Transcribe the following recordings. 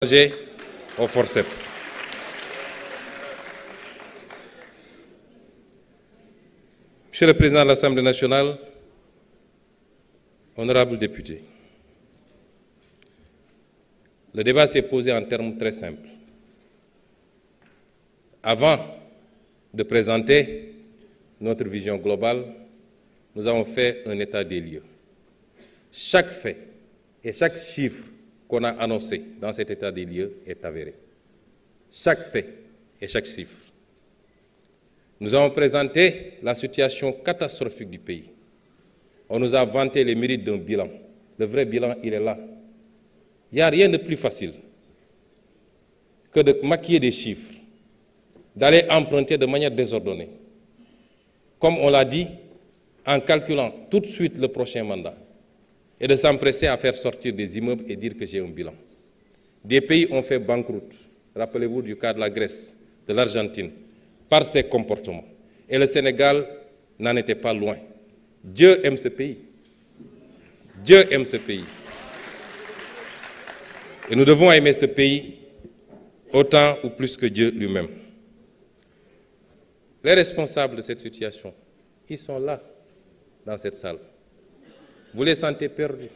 au forceps. Monsieur le Président de l'Assemblée nationale, honorables députés, le débat s'est posé en termes très simples. Avant de présenter notre vision globale, nous avons fait un état des lieux. Chaque fait et chaque chiffre qu'on a annoncé dans cet état des lieux est avéré. Chaque fait et chaque chiffre. Nous avons présenté la situation catastrophique du pays. On nous a vanté les mérites d'un bilan. Le vrai bilan, il est là. Il n'y a rien de plus facile que de maquiller des chiffres, d'aller emprunter de manière désordonnée, comme on l'a dit, en calculant tout de suite le prochain mandat, et de s'empresser à faire sortir des immeubles et dire que j'ai un bilan. Des pays ont fait banqueroute. Rappelez-vous du cas de la Grèce, de l'Argentine, par ces comportements. Et le Sénégal n'en était pas loin. Dieu aime ce pays. Dieu aime ce pays. Et nous devons aimer ce pays autant ou plus que Dieu lui-même. Les responsables de cette situation, ils sont là, dans cette salle. Vous les sentez perdus.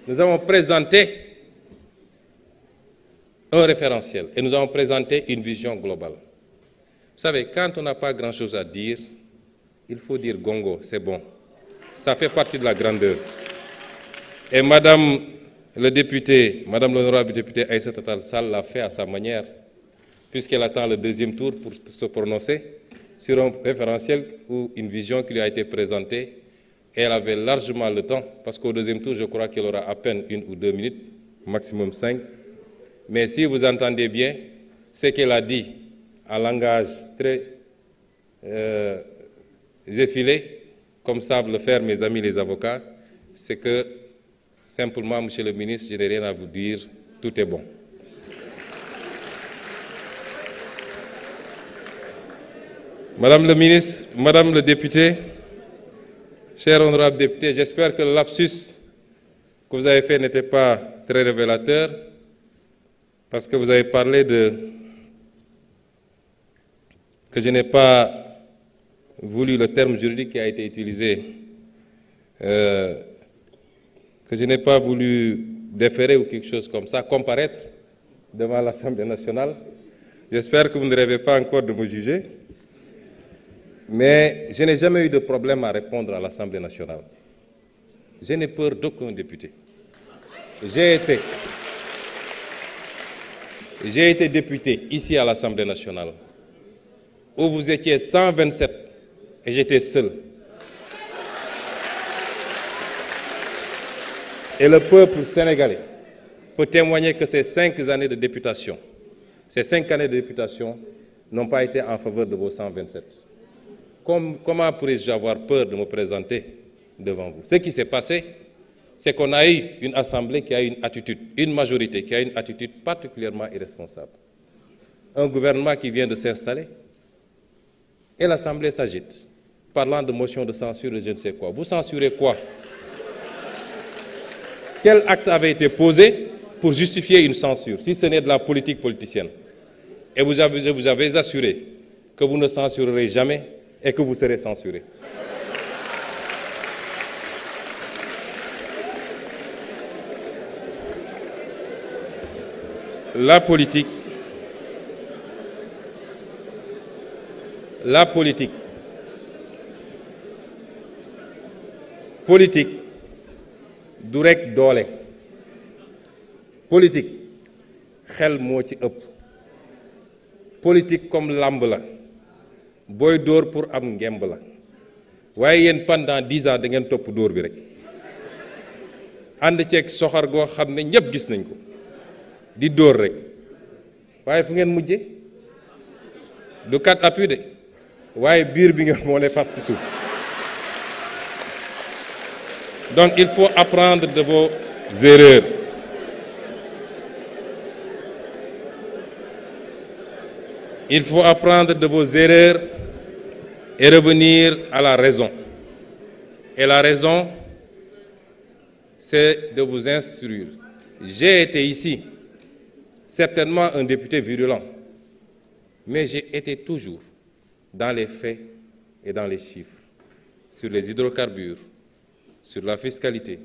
Nous avons présenté un référentiel et nous avons présenté une vision globale. Vous savez, quand on n'a pas grand-chose à dire, il faut dire gongo, c'est bon. Ça fait partie de la grandeur. Et Madame l'honorable députée Aïssata Tall Sall l'a fait à sa manière, puisqu'elle attend le deuxième tour pour se prononcer sur un référentiel ou une vision qui lui a été présentée. Et elle avait largement le temps, parce qu'au deuxième tour, je crois qu'elle aura à peine 1 ou 2 minutes, maximum 5. Mais si vous entendez bien, ce qu'elle a dit en langage très effilé, comme savent le faire mes amis les avocats, c'est que simplement, Monsieur le ministre, je n'ai rien à vous dire, tout est bon. Madame le ministre, Madame le député, chers honorables députés, j'espère que le lapsus que vous avez fait n'était pas très révélateur, parce que vous avez parlé que je n'ai pas voulu le terme juridique qui a été utilisé, que je n'ai pas voulu déférer ou quelque chose comme ça, comparaître devant l'Assemblée nationale. J'espère que vous ne rêvez pas encore de me juger. Mais je n'ai jamais eu de problème à répondre à l'Assemblée nationale. Je n'ai peur d'aucun député. J'ai été député ici à l'Assemblée nationale, où vous étiez 127 et j'étais seul. Et le peuple sénégalais peut témoigner que ces 5 années de députation, n'ont pas été en faveur de vos 127. Comment pourrais-je avoir peur de me présenter devant vous? Ce qui s'est passé, c'est qu'on a eu une assemblée qui a une attitude, une majorité qui a une attitude particulièrement irresponsable. Un gouvernement qui vient de s'installer et l'assemblée s'agite, parlant de motion de censure et je ne sais quoi. Vous censurez quoi? Quel acte avait été posé pour justifier une censure, si ce n'est de la politique politicienne? Et je vous avais assuré que vous ne censurerez jamais et que vous serez censuré. La politique, du rek doole. Politique, xel moo ci ëpp. Politique comme lamb la. Boy dóor pour am ngemb la. Waaye yéen pendant 10 ans da ngeen topp dóor bi rek. Ànd ceeg soxar goo xam ne ñëpp gis nañ ko. Di dóor rek. Waaye fu ngeen mujje? Du kat appui de. Waaye biir bi nga moo ne fas ci suuf. Donc il faut apprendre de vos erreurs. Il faut apprendre de vos erreurs et revenir à la raison. Et la raison, c'est de vous instruire. J'ai été ici certainement un député virulent, mais j'ai été toujours dans les faits et dans les chiffres, sur les hydrocarbures, sur la fiscalité,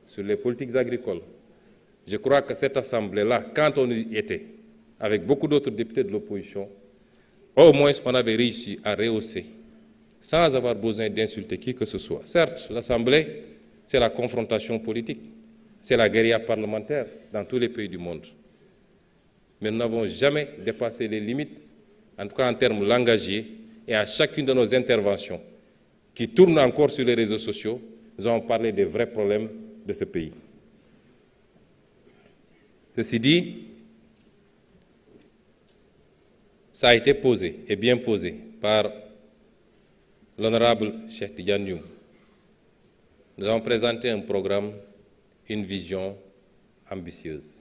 sur les politiques agricoles. Je crois que cette Assemblée-là, quand on y était, avec beaucoup d'autres députés de l'opposition, au moins on avait réussi à rehausser, sans avoir besoin d'insulter qui que ce soit. Certes, l'Assemblée, c'est la confrontation politique, c'est la guérilla parlementaire dans tous les pays du monde. Mais nous n'avons jamais dépassé les limites, en tout cas en termes langagiers, et à chacune de nos interventions, qui tournent encore sur les réseaux sociaux, nous avons parlé des vrais problèmes de ce pays. Ceci dit, ça a été posé, et bien posé, par l'honorable Cheikh Tidiane Youm. Nous avons présenté un programme, une vision ambitieuse.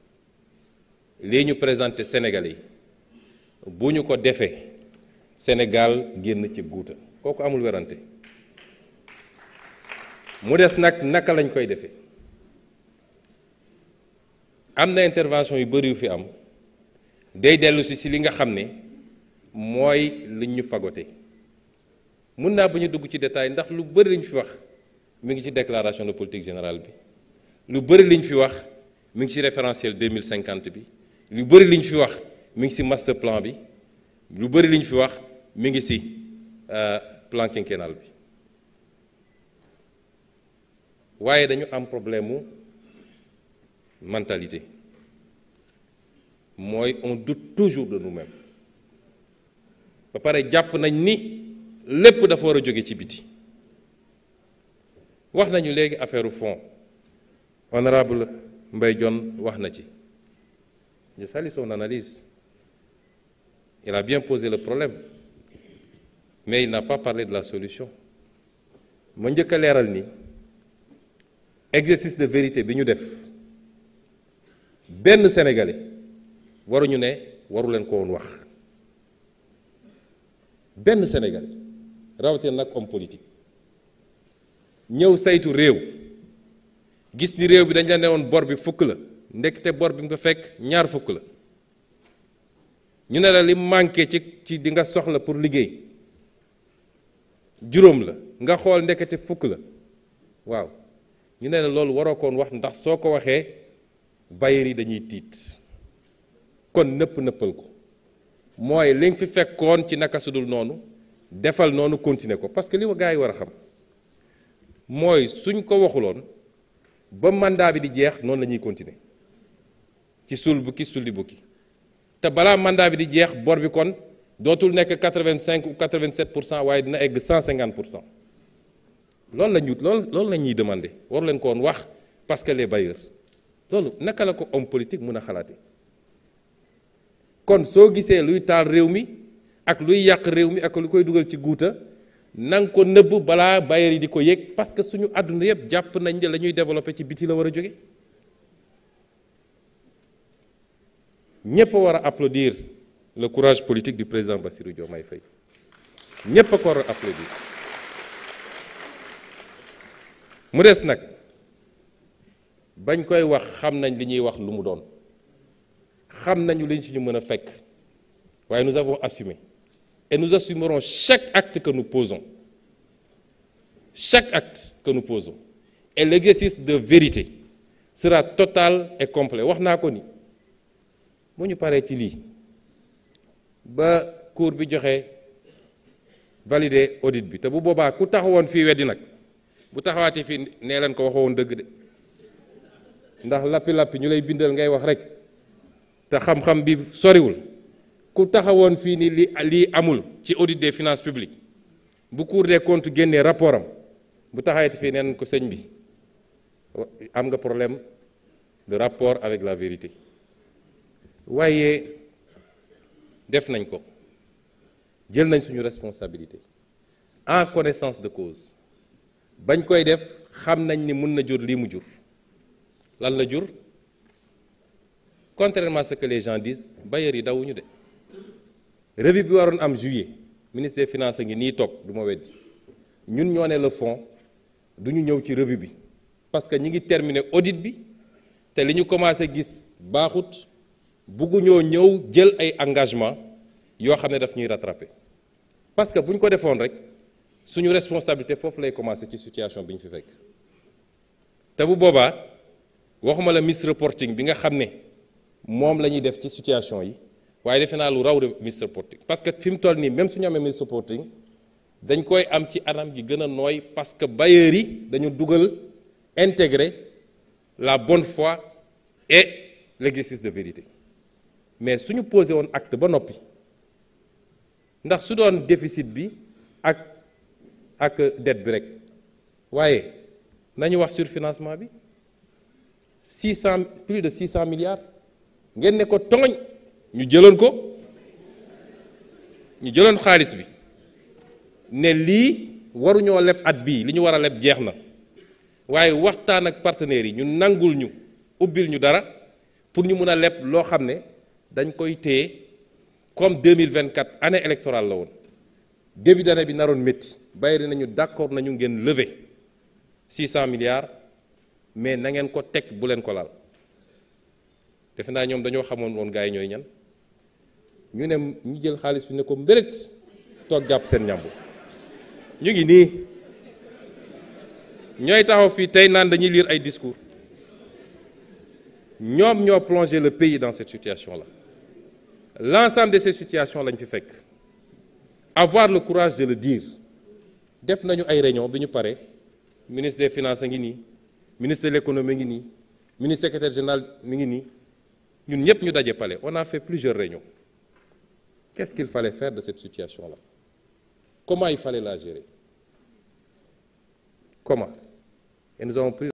Lii ñu présenté Sénégalais yi bu ñu ko defee Sénégal génn ci guuta kooku amul werante mu des nag naka lañ koy defee am na intervention yu bëri yu fi am day dellu si li nga xam ne mooy liñ ñu fagote mun naa ba ñu dugg ci détail ndax lu bëri liñ fi wax mi ngi ci déclaration de politique générale bi lu bëri liñ fi wax mi ngi ci référentiel 2050 bi lu bëri liñ fi wax mi ngi ci master plan bi lu bëri liñ fi wax mi ngi ci plan quinquennal bi waaye dañu am problème mu mentalité mooy on doute toujours de nous-mêmes ba pare jàpp nañ ni lépp dafa war a jóge ci biti wax nañu léegi affaire fond honorable Mbaye Dione wax na ci je salue son analyse il a bien posé le problème mais il n'a pas parlé de la solution ma njëkk a leeral ni exercice de vérité bi ñu def benn sénégalais waruñu ne waru leen ko woon wax benn sénégalais rawatina nag homme politique ñëw saytu réew gis ni réew bi dañ la ne woon bor bi fukk la ndekete bor bi nga fekk ñaar fukk la ñu ne la li manqué ci di nga soxla pour liggéey juróom la nga xool ndekete fukk la waaw ñu ne la loolu waroo koon wax ndax soo ko waxee bailleurs yi dañuy tiit kon nëppal ko mooy li nga fi fekkoon ci naka sudul noonu defal noonu continuer ko parce que li wa gars yi war a xam mooy suñ ko waxuloon ba mandat bi di jeex noonu la ñuy continuer ci sul bukki sulli bukki te balaa mandat bi di jeex bor bi kon dootul nekk 85 ou 87% waaye dina egg 150%. loolu la ñuy demander waru leen ko woon wax parce que les bailleurs loolu naka la ko homme politique mën a xalaate kon soo gisee luy taal réew mi ak luy yàq réew mi ak lu koy dugal ci guuta na nga ko nëbb balaa bailleurs yi di ko yëg parce que suñu àdduna yëpp jàpp nañ ne la ñuy développé ci biti la war a jóge ñépp a war a applaudir le courage politique du président Bassirou Diomaye Faye ñépp a ko war a applaudir mu des nag bañ koy wax xam nañ li ñuy wax lu mu doon xam nañu liñ ci ñu mën a fekk waaye nous avons assumé et nous assumerons chaque acte que nous posons et l'exercice de vérité sera total et complet wax naa ko ni bu ñu paree ci lii ba cour bi joxe valider audit bi te bu boobaa ku taxawoon fii weddi nag bu taxawaatee fii nee leen ko waxoon dëgg de ndax lappi-lappi ñu lay bindal ngay wax rek te xam-xam bi soriwul ku taxawoon fii ni lii amul ci audit des finances publiques bu Cour des comptes génnee rapport am bu taxawati fii neen ko sëñ bi am nga problème de rapport avec la vérité waaye def nañ ko jël nañ suñu responsabilité en connaissance de cause bañ koy def xam nañ ni mun na jur lii mu jur lan la jur contrairement à ce que les gens disent bailleurs yi dawuñu de revue bi waroon am juillet ministre des finances ngi nii toog du ma weddi ñun ñoo ne le fond du ñu ñëw ci revue bi parce que ñi ngi terminer audit bi te li ñu commencé gis baaxut bugguñoo ñëw jël ay engagement yoo xam ne daf ñuy rattraper parce que bu ñu ko defoon rek suñu responsabilité foofu lay commencer ci situation bi ñu fi fekk te bu boobaa waxuma la misreporting bi nga xam ne moom la ñuy def ci situation yi waaye defe naa lu raw de misreporting parce que fi mu toll nii même suñu amee misreporting dañ koy am ci anam gi gën a nooy parce que bailleurs yi dañu dugal intégrer la bonne foi et l'exercice de vérité mais suñu posé woon acte ba noppi ndax su doon déficit bi ak dette bi rek waaye nañu wax surfinancement bi plus de 600 milliards ngeen ne ko tooñ ñu jëloon xaalis bi ne lii waruñoo leb at bii li ñu war a leb jeex na waaye waxtaan ak partenaires yi ñu nangul ñu ubbil ñu dara pour ñu mun a leb loo xam ne dañ koy téye comme 2024 année électorale la woon début d'année bi naroon métti bàyyi nañu d'accord nañu ngeen lever 600 milliards mais na ngeen ko teg bu leen ko laal defe naa ñoom dañoo xamoon woon gars yi ñooy ñan ñu ne ñu jël xaalis bi ne ko mbérét toog jàpp seen ñàmbu ñu ngi nii ñooy taxaw fii tey naan dañuy lire ay discours ñoom ñoo plongé le pays dans cette situation-là l'ensemble de ces situations lañ fi fekk avoir le courage de le dire def nañu ay réunion bi ñu pare ministre des finances a ngi nii ministre de l'économie ngi nii ministre secrétaire général mi ngi nii ñun ñëpp ñu daje palais on a fait plusieurs réunions qu'est-ce qu'il fallait faire de cette situation-là comment il fallait la gérer comment et nous avons pris